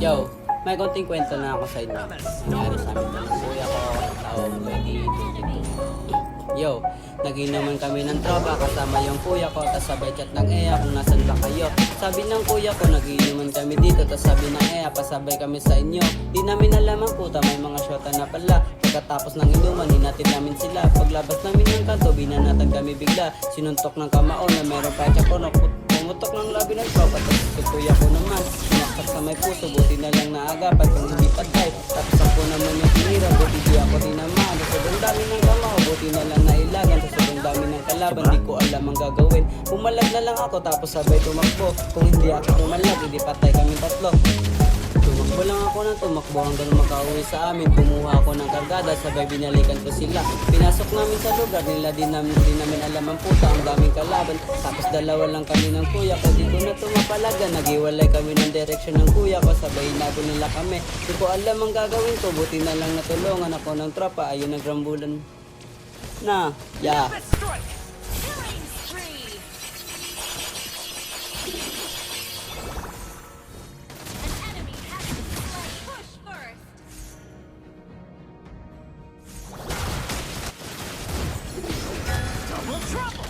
Yo, may konting kwento na ako sa inyo. Nangyari sa amin ng kuya ko taong 2022. Yo, naginuman kami ng tropa kasama yung kuya ko, tas sabay chat ng Ea kung nasan ba kayo. Sabi ng kuya ko, naginuman kami dito, tas sabi ng Ea, pasabay kami sa inyo. Di namin alam ang puta, may mga syota na pala. Pagkatapos ng inuman, hinatid namin sila. Paglabas namin ng kanto, binanatan kami bigla. Sinuntok ng kamao na meron pa siya kono. Pumutok ng labi ng tropa, tapos si kuya ko naman sinaksak sa may puso, buti na lang naagapan kung hindi patay. Tapos ako naman yung tinira, buti di ako tinamaan. Sa sobrang dami ng kamao, buti na lang nailagan. Sa sobrang dami ng kalaban, di ko alam ang gagawin. Pumalag na lang ako, tapos sabay tumakbo. Kung hindi ako pumalag, hindi patay kaming tatlo. Tumakbo lang ako ng tumakbo hanggang makauwi sa amin. Kumuha ako ng kargada, sabay binalikan ko sila. Pinasok namin sa lugar nila, di namin alam ang puta, ang daming kalaban. Tapos dalawa lang kami ng kuya ko, di ko na tumapalaga. Nagiwalay kami ng direksyon ng kuya ko, sabay inago nila kami. Di ko alam ang gagawin ko, buti na lang natulungan ako ng tropa. Ayun nagrambulan na, yeah. Trouble!